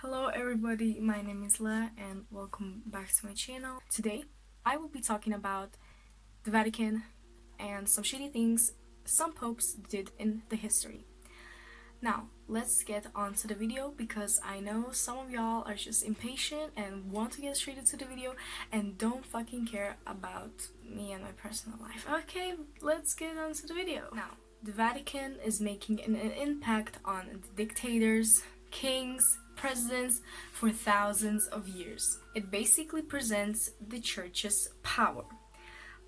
Hello everybody, my name is La and welcome back to my channel. Today I will be talking about the Vatican and some shady things some popes did in the history. Now let's get on to the video because I know some of y'all are just impatient and want to get straight into the video and don't fucking care about me and my personal life. Okay, let's get on to the video. Now, the Vatican is making an impact on the dictators, kings, presidents for thousands of years. It basically presents the church's power.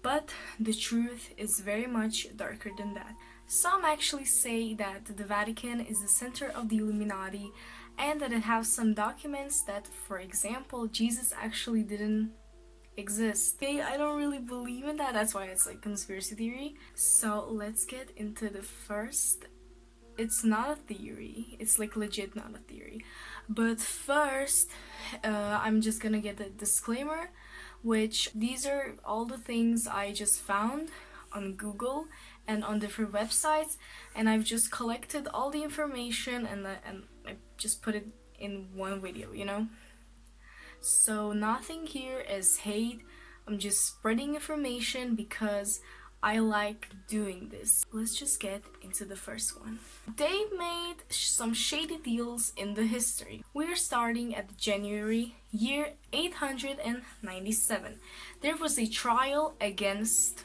But the truth is very much darker than that. Some actually say that the Vatican is the center of the Illuminati and that it has some documents that, for example, Jesus actually didn't exist. Okay, I don't really believe in that, that's why it's like conspiracy theory. So let's get into the first. It's not a theory, it's like legit not a theory. But first, I'm just gonna get a disclaimer, which these are all the things I just found on Google and on different websites, and I've just collected all the information and I just put it in one video, you know? So nothing here is hate, I'm just spreading information because I like doing this. Let's just get into the first one. They made some shady deals in the history. We're starting at January year 897. There was a trial against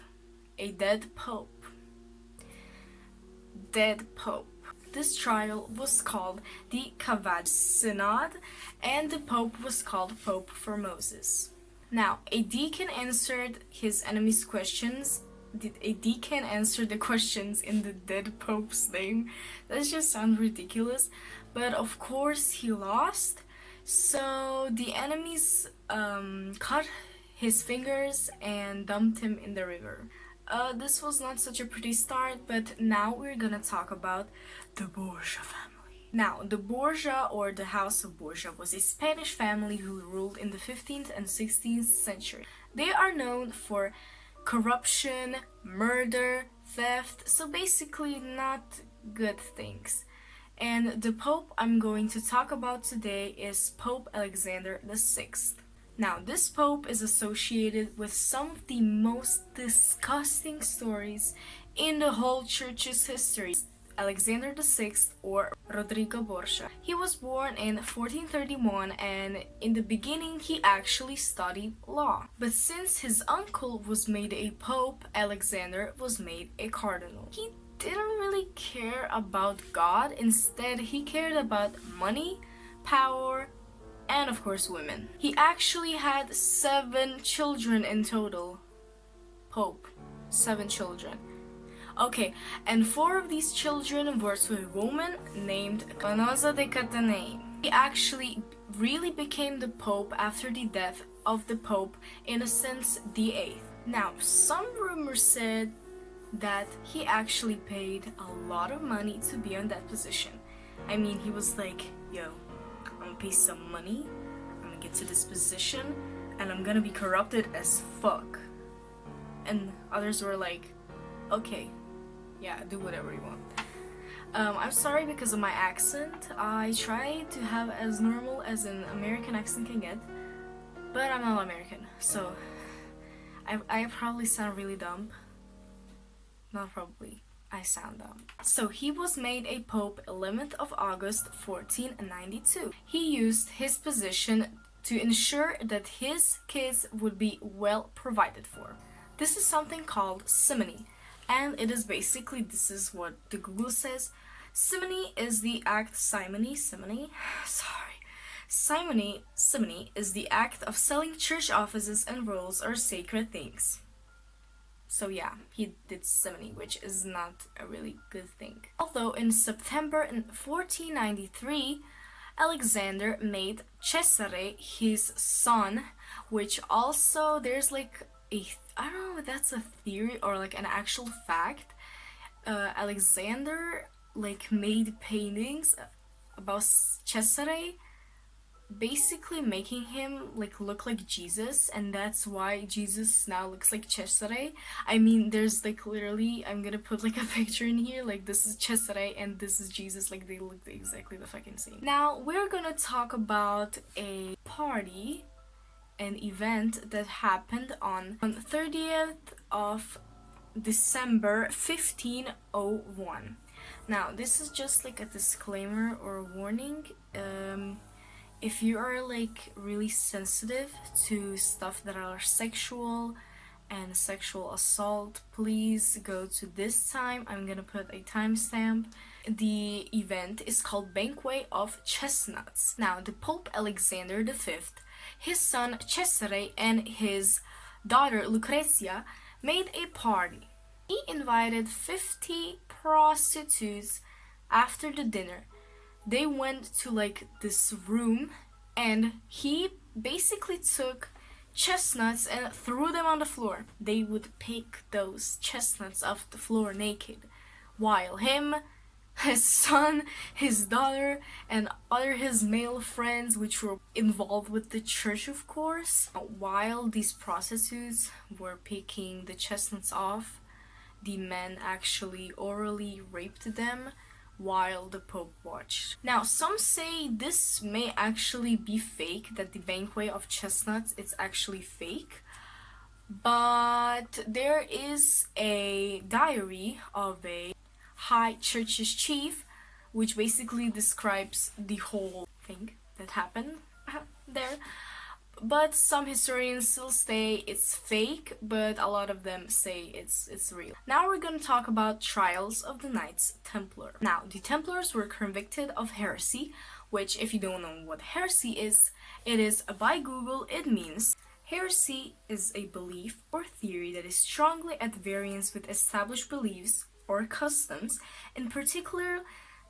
a dead pope. This trial was called the Cavad Synod, and the pope was called Pope Formosus. Now, a deacon answered his enemy's questions. Did a deacon answer the questions in the dead pope's name? That just sounds ridiculous, but of course he lost. So the enemies cut his fingers and dumped him in the river. This was not such a pretty start, but now we're gonna talk about the Borgia family. Now, the Borgia, or the House of Borgia, was a Spanish family who ruled in the 15th and 16th century. They are known for corruption, murder, theft, so basically not good things. And the Pope I'm going to talk about today is Pope Alexander VI. Now, this Pope is associated with some of the most disgusting stories in the whole church's history. Alexander VI, or Rodrigo Borgia. He was born in 1431 and in the beginning he actually studied law. But since his uncle was made a pope, Alexander was made a cardinal. He didn't really care about God, instead he cared about money, power, and of course women. He actually had 7 children in total. Pope, 7 children. Okay, and 4 of these children were to a woman named Canosa de Catanei. He actually really became the pope after the death of the Pope Innocent VIII. Now, some rumors said that he actually paid a lot of money to be in that position. I mean, he was like, yo, I'm gonna pay some money, I'm gonna get to this position, and I'm gonna be corrupted as fuck. And others were like, okay, yeah, do whatever you want. I'm sorry because of my accent. I try to have as normal as an American accent can get, but I'm not American, so I probably sound really dumb. Not probably, I sound dumb. So he was made a pope 11th of August 1492. He used his position to ensure that his kids would be well provided for. This is something called simony. And it is basically, this is what the Google says. Simony is the act, simony is the act of selling church offices and rolls or sacred things. So yeah, he did simony, which is not a really good thing. Although in September 1493, Alexander made Cesare his son, which also there's like I don't know if that's a theory or like an actual fact. Alexander like made paintings about Cesare basically making him like look like Jesus, and that's why Jesus now looks like Cesare. I mean, there's like literally, I'm gonna put like a picture in here, like this is Cesare and this is Jesus, like they look exactly the fucking same. Now we're gonna talk about a party, an event that happened on 30th of December 1501. Now this is just like a disclaimer or a warning. If you are like really sensitive to stuff that are sexual and sexual assault, please go to this time. I'm gonna put a timestamp. The event is called Banquet of Chestnuts. Now, the Pope Alexander V, his son Cesare, and his daughter Lucrezia made a party. He invited 50 prostitutes after the dinner. They went to like this room and he basically took chestnuts and threw them on the floor. They would pick those chestnuts off the floor naked, while him, his son, his daughter, and other his male friends, which were involved with the church, of course, while these prostitutes were picking the chestnuts off, the men actually orally raped them while the Pope watched. Now, some say this may actually be fake, that the Banquet of Chestnuts is actually fake, but there is a diary of a high church's chief, which basically describes the whole thing that happened there. But some historians still say it's fake, but a lot of them say it's real. Now we're gonna talk about trials of the Knights Templar. Now, the Templars were convicted of heresy, which, if you don't know what heresy is, it is, by Google, it means heresy is a belief or theory that is strongly at variance with established beliefs or customs, in particular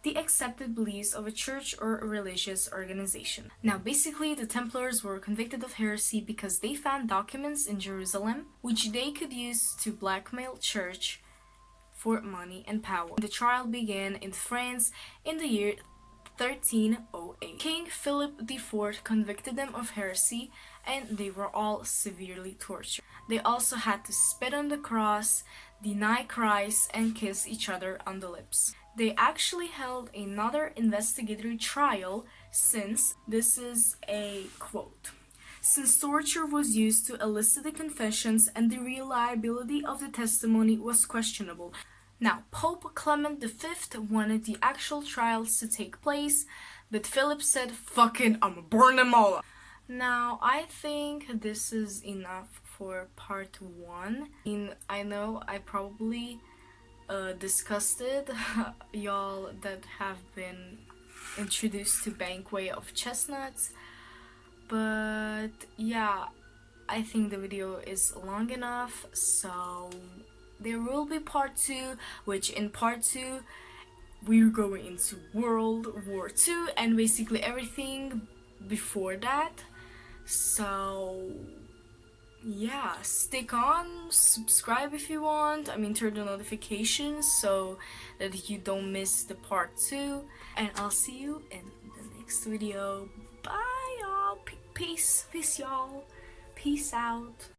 the accepted beliefs of a church or a religious organization. Now, basically, the Templars were convicted of heresy because they found documents in Jerusalem which they could use to blackmail church for money and power. The trial began in France in the year 1308. King Philip IV convicted them of heresy, and they were all severely tortured. They also had to spit on the cross, deny Christ, and kiss each other on the lips. They actually held another investigatory trial since, this is a quote, since torture was used to elicit the confessions and the reliability of the testimony was questionable. Now, Pope Clement V wanted the actual trials to take place, but Philip said, fucking, I'ma burn them all up. Now, I think this is enough for part 1. I know I probably disgusted y'all that have been introduced to Banquet of Chestnuts, but yeah, I think the video is long enough, so there will be part 2, which in part 2 we're going into World War II and basically everything before that. So yeah, stick on, subscribe if you want, turn the notifications so that you don't miss the part 2, and I'll see you in the next video. Bye y'all, peace y'all, peace out.